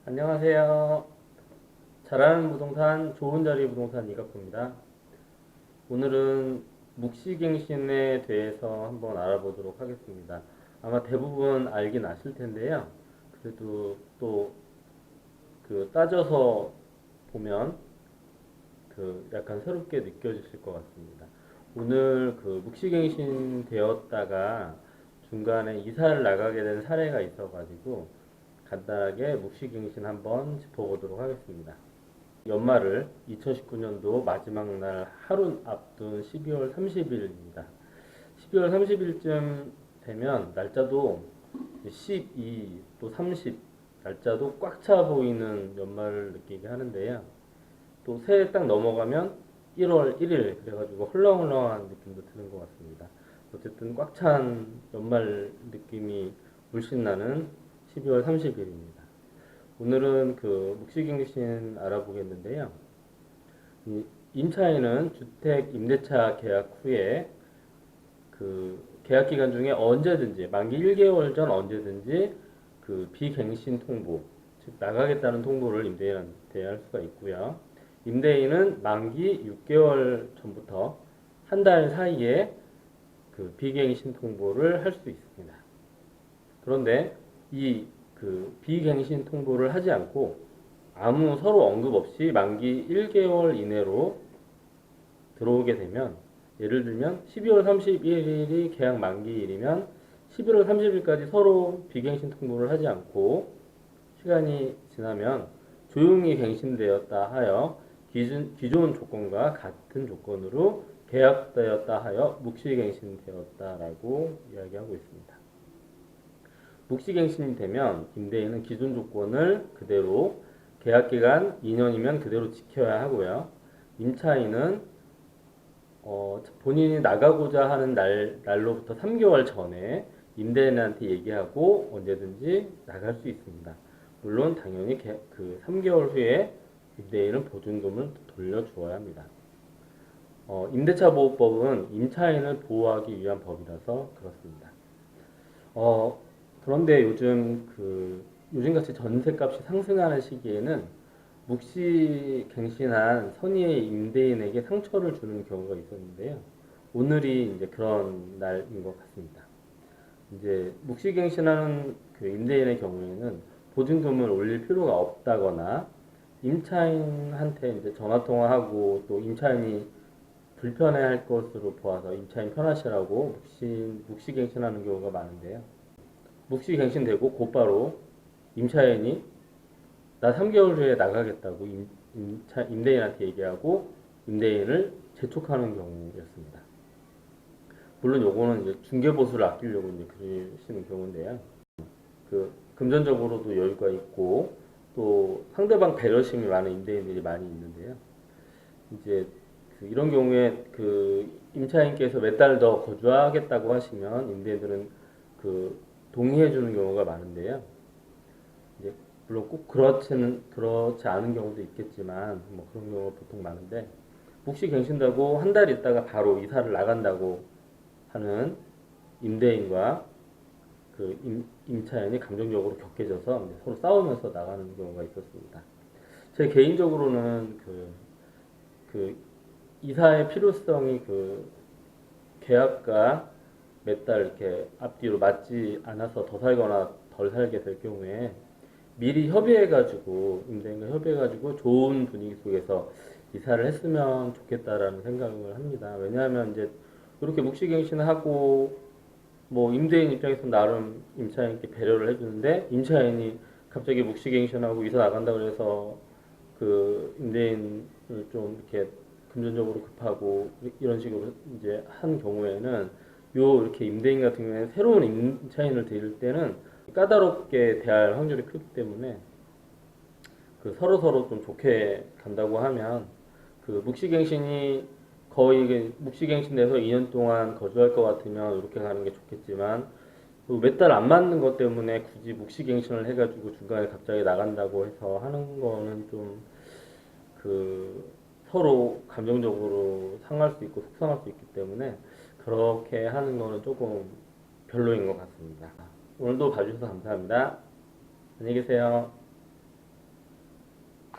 안녕하세요. 잘하는 부동산, 좋은 자리 부동산 이각구입니다. 오늘은 묵시갱신에 대해서 한번 알아보도록 하겠습니다. 아마 대부분 알긴 아실 텐데요. 그래도 또 따져서 보면 약간 새롭게 느껴지실 것 같습니다. 오늘 묵시갱신 되었다가 중간에 이사를 나가게 된 사례가 있어가지고 간단하게 묵시갱신 한번 짚어보도록 하겠습니다. 연말을 2019년도 마지막 날 하루 앞둔 12월 30일입니다. 12월 30일쯤 되면 날짜도 12, 또 30, 날짜도 꽉 차 보이는 연말을 느끼게 하는데요. 또 새해 딱 넘어가면 1월 1일, 그래가지고 헐렁헐렁한 느낌도 드는 것 같습니다. 어쨌든 꽉 찬 연말 느낌이 물씬 나는 12월 30일입니다. 오늘은 묵시갱신 알아보겠는데요. 임차인은 주택 임대차 계약 후에 계약 기간 중에 언제든지 만기 1개월 전 언제든지 비갱신 통보, 즉 나가겠다는 통보를 임대인한테 할 수가 있고요. 임대인은 만기 6개월 전부터 한 달 사이에 비갱신 통보를 할 수 있습니다. 그런데 이 비갱신 통보를 하지 않고 아무 서로 언급 없이 만기 1개월 이내로 들어오게 되면, 예를 들면 12월 31일이 계약 만기일이면 11월 30일까지 서로 비갱신 통보를 하지 않고 시간이 지나면 조용히 갱신되었다 하여 기존 조건과 같은 조건으로 계약되었다 하여 묵시갱신되었다라고 이야기하고 있습니다. 묵시갱신이 되면 임대인은 기존 조건을 그대로 계약기간 2년이면 그대로 지켜야 하고요. 임차인은 본인이 나가고자 하는 날로부터 3개월 전에 임대인한테 얘기하고 언제든지 나갈 수 있습니다. 물론 당연히 3개월 후에 임대인은 보증금을 돌려주어야 합니다. 임대차 보호법은 임차인을 보호하기 위한 법이라서 그렇습니다. 그런데 요즘같이 전세값이 상승하는 시기에는 묵시갱신한 선의의 임대인에게 상처를 주는 경우가 있었는데요. 오늘이 이제 그런 날인 것 같습니다. 이제 묵시갱신하는 임대인의 경우에는 보증금을 올릴 필요가 없다거나 임차인한테 이제 전화 통화하고 또 임차인이 불편해할 것으로 보아서 임차인 편하시라고 묵시갱신하는 경우가 많은데요. 묵시갱신되고 곧바로 임차인이 나 3개월 후에 나가겠다고 임대인한테 얘기하고 임대인을 재촉하는 경우였습니다. 물론 요거는 이제 중개보수를 아끼려고 이제 그러시는 경우인데요. 금전적으로도 여유가 있고 또 상대방 배려심이 많은 임대인들이 많이 있는데요. 이제 이런 경우에 임차인께서 몇 달 더 거주하겠다고 하시면 임대인들은 동의해 주는 경우가 많은데요. 이제 물론 꼭 그렇지 않은 경우도 있겠지만 뭐 그런 경우가 보통 많은데, 묵시갱신다고 한 달 있다가 바로 이사를 나간다고 하는 임대인과 임차인이 감정적으로 격해져서 서로 싸우면서 나가는 경우가 있었습니다. 제 개인적으로는 이사의 필요성이 계약과 몇 달 이렇게 앞뒤로 맞지 않아서 더 살거나 덜 살게 될 경우에 미리 협의해가지고 임대인과 협의해가지고 좋은 분위기 속에서 이사를 했으면 좋겠다라는 생각을 합니다. 왜냐하면 이제 이렇게 묵시갱신을 하고 뭐 임대인 입장에서 나름 임차인께 배려를 해주는데, 임차인이 갑자기 묵시갱신하고 이사 나간다 그래서 임대인을 좀 이렇게 금전적으로 급하고 이런 식으로 이제 한 경우에는 이렇게 임대인 같은 경우에 새로운 임차인을 데릴 때는 까다롭게 대할 확률이 크기 때문에 서로 좀 좋게 간다고 하면 묵시갱신이 거의 묵시갱신돼서 2년 동안 거주할 것 같으면 이렇게 가는 게 좋겠지만, 몇 달 안 맞는 것 때문에 굳이 묵시갱신을 해가지고 중간에 갑자기 나간다고 해서 하는 거는 좀 서로 감정적으로 상할 수 있고 속상할 수 있기 때문에 그렇게 하는 거는 조금 별로인 것 같습니다. 오늘도 봐주셔서 감사합니다. 안녕히 계세요.